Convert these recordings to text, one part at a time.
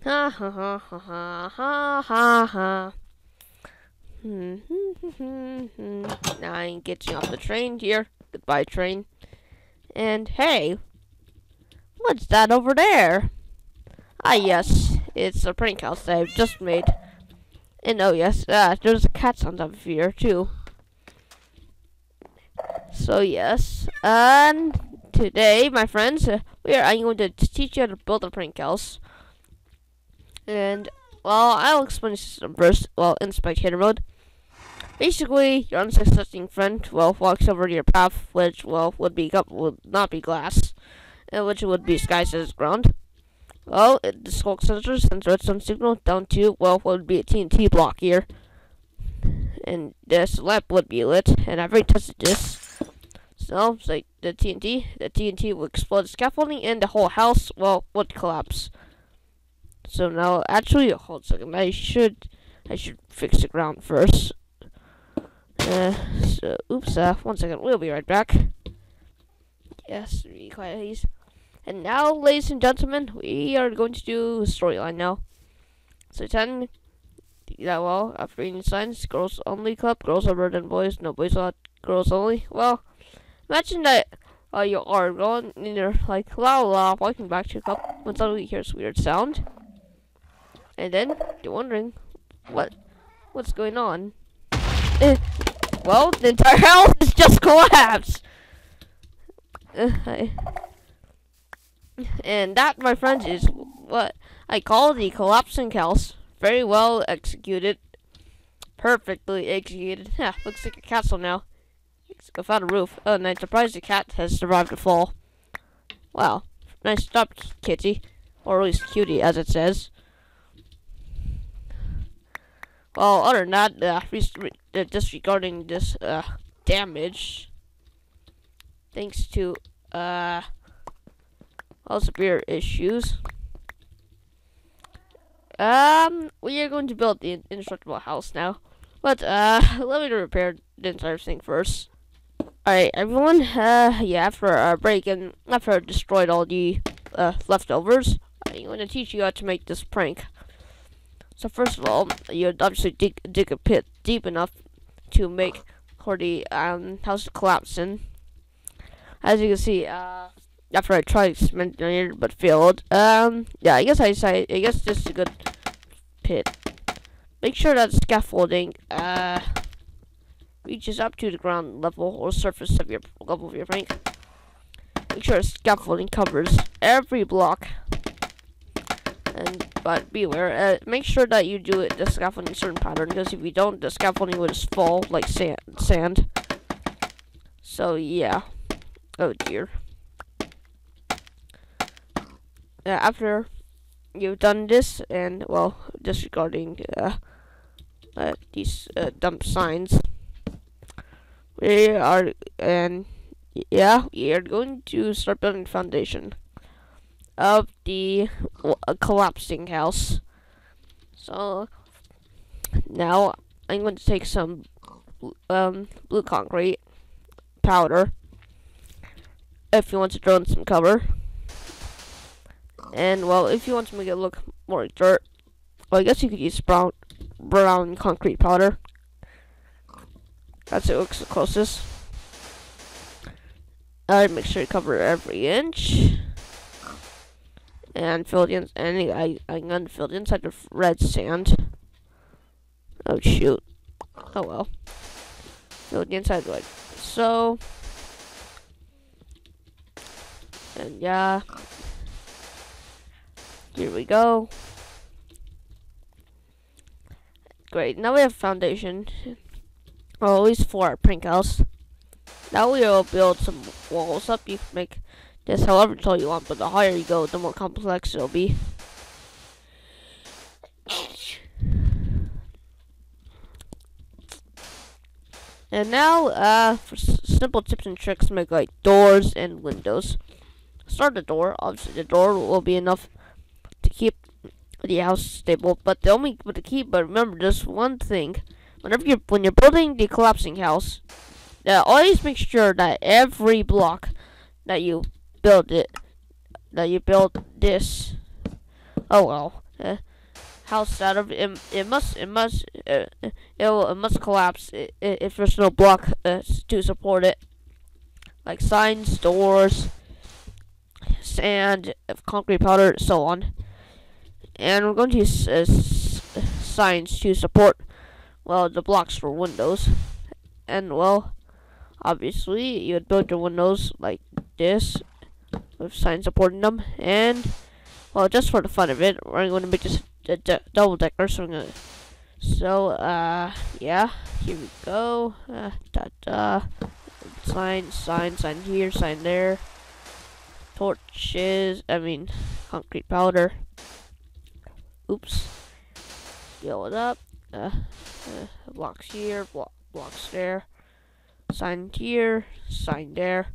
Ha ha ha ha ha ha ha ha. Now I'm getting off the train here. Goodbye, train. And hey, what's that over there? Ah, yes, it's a prank house that I've just made. And oh yes, there's a cat on top of here too. So yes, and today, my friends, I'm going to teach you how to build a prank house. And well, I'll explain the system first. Well, in spectator mode. Basically, your unsuspecting friend, walks over to your path, which, would not be glass, and which would be disguised as ground. Well, the smoke sensor sends redstone signal down to, what would be a TNT block here. And this lamp would be lit, and I've already tested this. So, it's like the TNT would explode the scaffolding, and the whole house, would collapse. So now, actually, hold a second, I should fix the ground first. Oops, 1 second, we'll be right back. Yes, be quiet, please. And now, ladies and gentlemen, we are going to do a storyline now. So 10, after reading signs, girls only club, girls are better than boys, no boys allowed, girls only. Well, imagine that you are going in there like la la, walking back to your club when suddenly you hear this weird sound. And then you're wondering what's going on. Well, the entire house has just collapsed. And that, my friends, is what I call the collapsing house. Very well executed. Perfectly executed. Yeah, looks like a castle now. Without a roof. Oh, and I'm surprised the cat has survived the fall. Wow. Nice job, kitty. Or at least cutie, as it says. Well, other than that, disregarding this damage, thanks to all severe issues, we are going to build the indestructible house now. But let me repair the entire thing first. Alright, everyone. After our break and after I destroyed all the leftovers, I'm going to teach you how to make this prank. So first of all, you'd obviously dig a pit deep enough to make for the house to collapse in. As you can see, after I tried cement here but failed, I guess this is a good pit. Make sure that scaffolding reaches up to the ground level or surface of your level of your prank. Make sure scaffolding covers every block. But beware, make sure that you do the scaffolding in a certain pattern, because if you don't, the scaffolding will just fall like sand. So yeah. Oh dear. After you've done this, and disregarding these dump signs, we are going to start building the foundation of the collapsing house. So now I'm going to take some blue concrete powder, if you want to throw in some cover, and if you want to make it look more like dirt, I guess you could use brown concrete powder. That's it, looks the closest. Make sure you cover every inch. And fill the I'm gonna fill the inside with red sand. Oh shoot. Oh well. Fill the inside like so. And yeah. Here we go. Great. Now we have foundation. Well, at least for our prank house. Now we will build some walls up. You can make this however tall you want, but the higher you go, the more complex it'll be. And now, for simple tips and tricks to make like doors and windows. Start the door. Obviously, the door will be enough to keep the house stable. But remember this one thing: when you're building the collapsing house, always make sure that every block that you build this. Oh well, house out of it. It must collapse if there's no block to support it, like signs, doors, sand, concrete powder, so on. And we're going to use signs to support, well, the blocks for windows. And, well, obviously, you would build your windows like this, with signs supporting them. And, well, just for the fun of it, we're going to make this a double decker. Yeah, here we go. Sign here, sign there. Torches, concrete powder. Oops. Fill it up. Blocks here, blocks there. Sign here, sign there.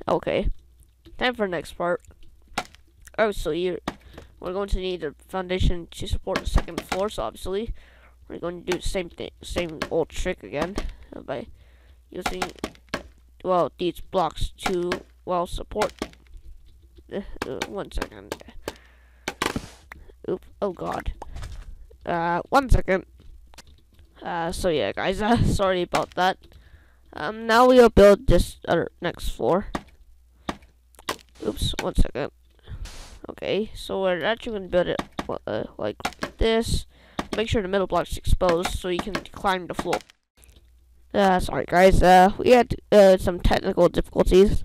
Okay. Time for the next part. Obviously, we're going to need a foundation to support the second floor, so obviously, we're going to do the same thing, same old trick again, by using, well, these blocks to, well, support. 1 second. Oop, oh god. 1 second. So yeah, guys, sorry about that. Now we'll build this other next floor. Oops, 1 second. Okay, so we're actually gonna build it like this. Make sure the middle block's exposed so you can climb the floor. Sorry guys, we had some technical difficulties.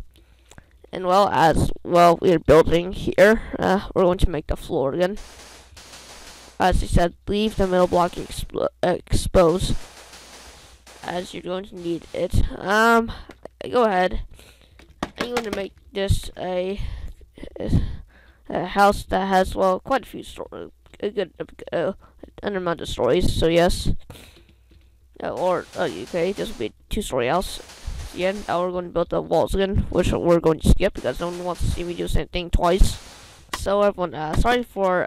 And well, as well we're building here, we're going to make the floor again. As I said, leave the middle block exposed, as you're going to need it. Go ahead. I'm going to make this a house that has, well, quite a few stories, a good an amount of stories. So yes, okay, this will be a 2-story house. Again, now we're going to build the walls again, which we're going to skip because no one wants to see me do the same thing twice. So everyone, sorry for,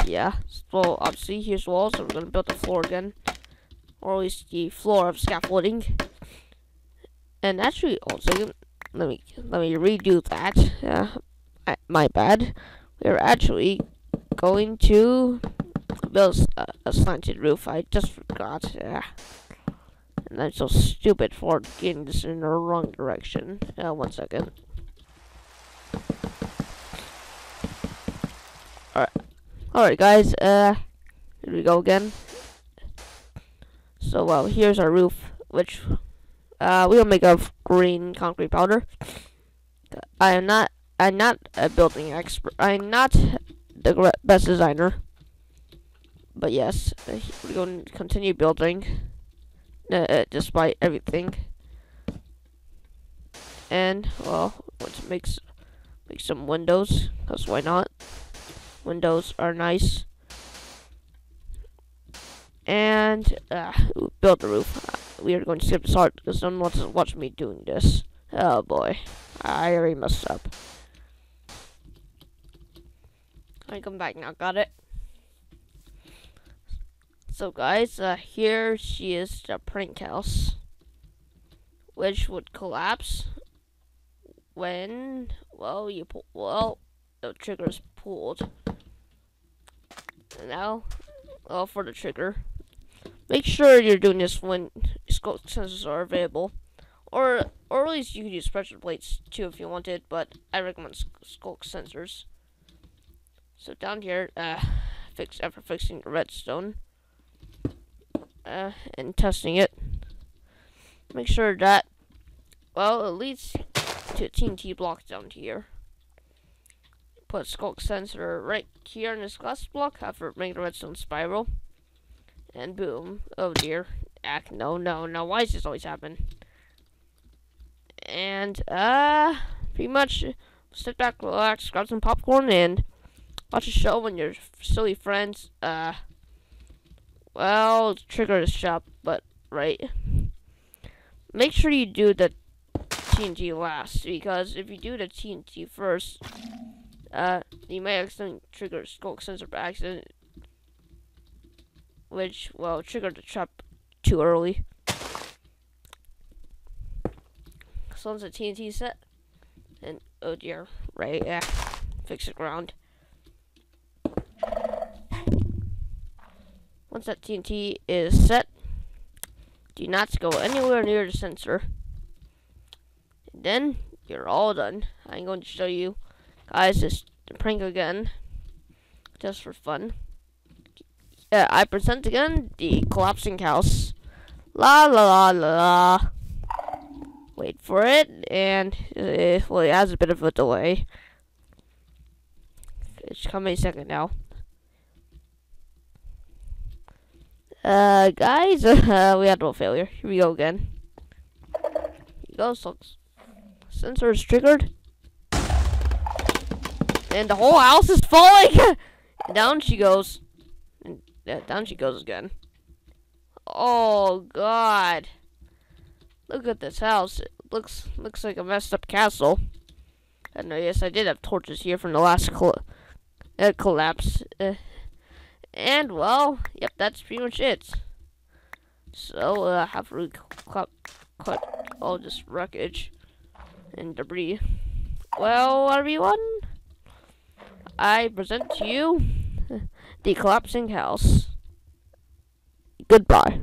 yeah. Well, obviously, here's the walls, so we're gonna build the floor again. Or at least the floor of scaffolding. And actually, also, let me redo that. My bad. We're actually going to build a slanted roof. I just forgot. And I'm so stupid for getting this in the wrong direction. 1 second. Alright guys, here we go again. So well, here's our roof, which we'll make of green concrete powder. I'm not a building expert. I'm not the best designer. But yes, we're going to continue building despite everything. And well, let's make some windows, cause why not? Windows are nice. And build the roof. We are going to skip this part because no one wants to watch me doing this. Oh boy, I already messed up. I come back now. Got it. So guys, here she is, the prank house, which would collapse when, well, the trigger is pulled. And now, well, for the trigger, make sure you're doing this when scope sensors are available, or at least you could use pressure plates too if you wanted, but I recommend scope sensors. So down here, after fixing the redstone and testing it, make sure that, well, it leads to a TNT block down here. Put a sculk sensor right here in this glass block after making the redstone spiral. And boom. Oh dear. No. Why does this always happen? And, pretty much, sit back, relax, grab some popcorn, and watch a show when your silly friends, well, trigger the shop, but, right. Make sure you do the TNT last, because if you do the TNT first, you may accidentally trigger a sculk sensor by accident, which, well, triggered the trap too early. So once the TNT set, and oh dear, right, yeah, fix the ground. Once that TNT is set, do not go anywhere near the sensor. And then you're all done. I'm going to show you guys this prank again, just for fun. I present again the collapsing house. La la la la. Wait for it, and well, it has a bit of a delay. It's coming a second now. Guys, we had a failure. Here we go again. Here you go. So, sensor is triggered, and the whole house is falling. And down she goes. And down she goes again. Oh God! Look at this house. It looks like a messed up castle. And yes, I did have torches here from the last collapse. And well, yep, that's pretty much it. So have to cut all this wreckage and debris. Well, everyone, I present to you the collapsing house. Goodbye.